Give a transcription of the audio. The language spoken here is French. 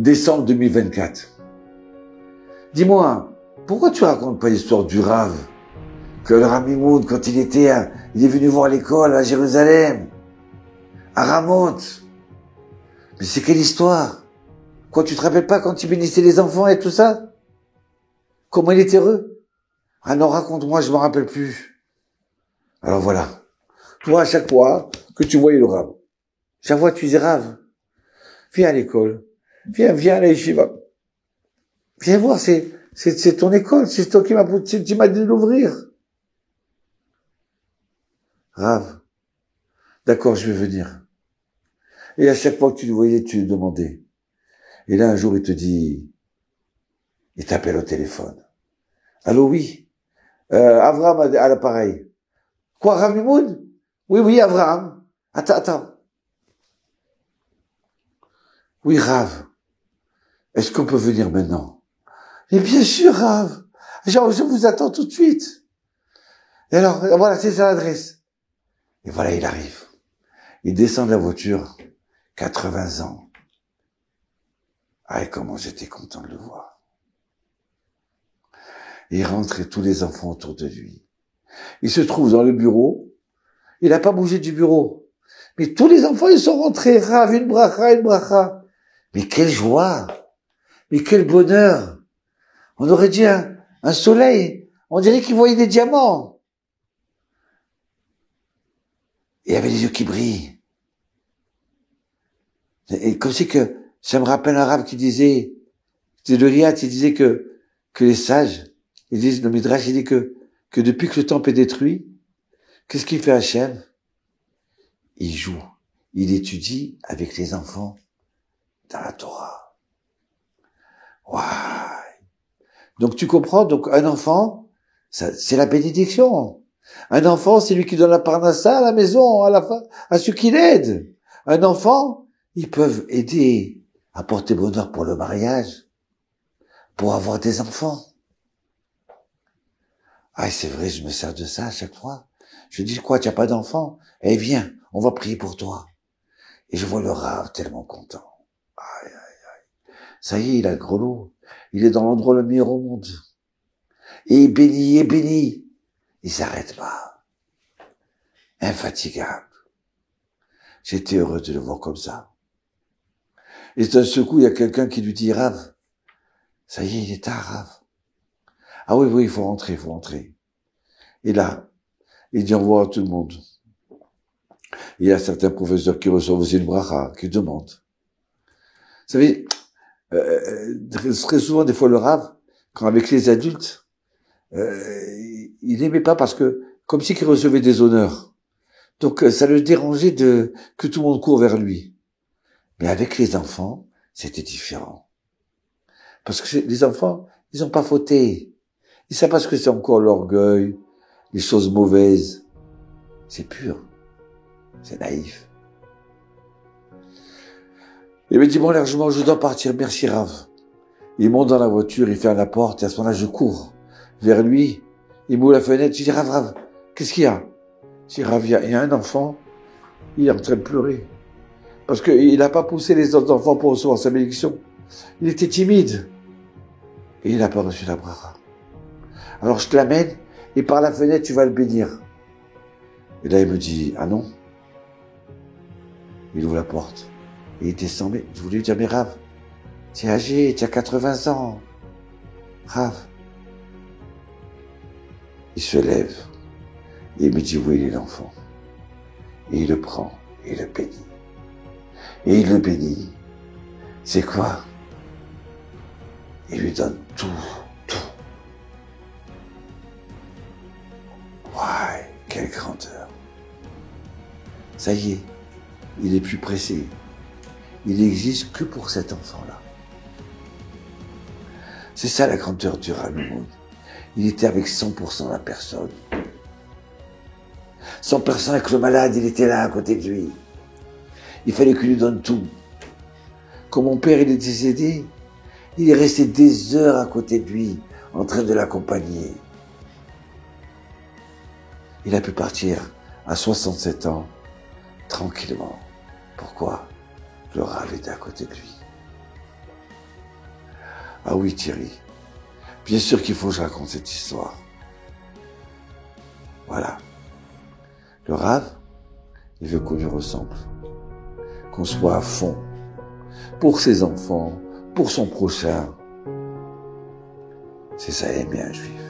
décembre 2024. Dis-moi, pourquoi tu racontes pas l'histoire du Rav? Que le Rav Mimoun, quand il est venu voir l'école à Jérusalem, à Ramoth. Mais c'est quelle histoire? Quoi, tu te rappelles pas quand il bénissait les enfants et tout ça? Comment il était heureux? Ah non, raconte-moi, je me rappelle plus. Alors voilà. Toi, à chaque fois que tu voyais le Rav, chaque fois tu disais Rav, viens à l'école, viens à la yeshiva. Viens voir, c'est ton école, c'est toi qui m'as dit de l'ouvrir. Rav, d'accord, je vais venir. Et à chaque fois que tu le voyais, tu lui demandais. Et là, un jour, il te dit, il t'appelle au téléphone. Allô, oui. Avraham à l'appareil. Quoi, Rav Mimoun? Oui, Avraham. Attends. Oui, Rav. Est-ce qu'on peut venir maintenant? Et bien sûr, Rav. Genre, je vous attends tout de suite. Et alors, voilà, c'est ça l'adresse. Et voilà, il arrive. Il descend de la voiture. 80 ans. Ah, et comment j'étais content de le voir. Il rentre et tous les enfants autour de lui. Il se trouve dans le bureau. Il n'a pas bougé du bureau. Mais tous les enfants, ils sont rentrés. Rav, une bracha. Mais quelle joie! Mais quel bonheur! On aurait dit un soleil. On dirait qu'il voyait des diamants. Et il avait les yeux qui brillent. Et comme c'est que, ça me rappelle un Rav qui disait, c'est le Riyad, il disait que les sages, ils disent, le Midrash, il dit que depuis que le temple est détruit, qu'est-ce qu'il fait Hachem? Il joue. Il étudie avec les enfants dans la Torah. Waouh! Donc tu comprends, donc un enfant, c'est la bénédiction. Un enfant, c'est lui qui donne la parnassa à la maison, à ceux qui l'aident. Un enfant, ils peuvent aider à porter bonheur pour le mariage, pour avoir des enfants. Ah, c'est vrai, je me sers de ça à chaque fois. Je dis, quoi, tu n'as pas d'enfant? Eh, viens, on va prier pour toi. Et je vois le Rav tellement content. Aïe. Ça y est, il a le gros lot. Il est dans l'endroit le meilleur au monde. Et il bénit. Il s'arrête pas. Infatigable. J'étais heureux de le voir comme ça. Et d'un seul coup, il y a quelqu'un qui lui dit, Rav, ça y est, il est tard, Rav. Ah oui, il faut rentrer. Et là, il dit au revoir à tout le monde. Il y a certains professeurs qui reçoivent aussi une bracha, qui demandent. Vous savez, très souvent, des fois, le Rav, quand avec les adultes, il n'aimait pas parce que, comme si qu'il recevait des honneurs. Donc, ça le dérangeait que tout le monde court vers lui. Mais avec les enfants, c'était différent. Parce que les enfants, ils n'ont pas fauté. Ils savent pas ce que c'est encore l'orgueil, les choses mauvaises. C'est pur. C'est naïf. Il me dit, bon, largement, je dois partir. Merci, Rav. Il monte dans la voiture, il ferme la porte, et à ce moment-là, je cours vers lui. Il m'ouvre la fenêtre. Je dis, Rav, qu'est-ce qu'il y a? Je dis, Rav, il y a un enfant, il est en train de pleurer. Parce qu'il n'a pas poussé les autres enfants pour recevoir sa bénédiction. Il était timide. Et il n'a pas reçu la bracha. Alors je te l'amène, et par la fenêtre, tu vas le bénir. Et là, il me dit, ah non. Il ouvre la porte. Et il descend, mais je voulais lui dire, mais Rav, tu es âgé, tu as 80 ans. Rav. Il se lève. Et il me dit, où il est l'enfant? Et il le prend, et il le bénit. Et il le bénit. C'est quoi? Il lui donne tout. Ouais, quelle grandeur. Ça y est, il est plus pressé. Il n'existe que pour cet enfant-là. C'est ça la grandeur du Rav Mimoun. Il était avec 100% la personne. 100% avec le malade, il était là à côté de lui. Il fallait qu'il lui donne tout. Quand mon père il est décédé, il est resté des heures à côté de lui, en train de l'accompagner. Il a pu partir à 67 ans, tranquillement. Pourquoi? Le Rav était à côté de lui. Ah oui, Thierry. Bien sûr qu'il faut que je raconte cette histoire. Voilà. Le Rav, il veut qu'on lui ressemble. Qu'on soit à fond. Pour ses enfants, pour son prochain. C'est ça aimer un juif.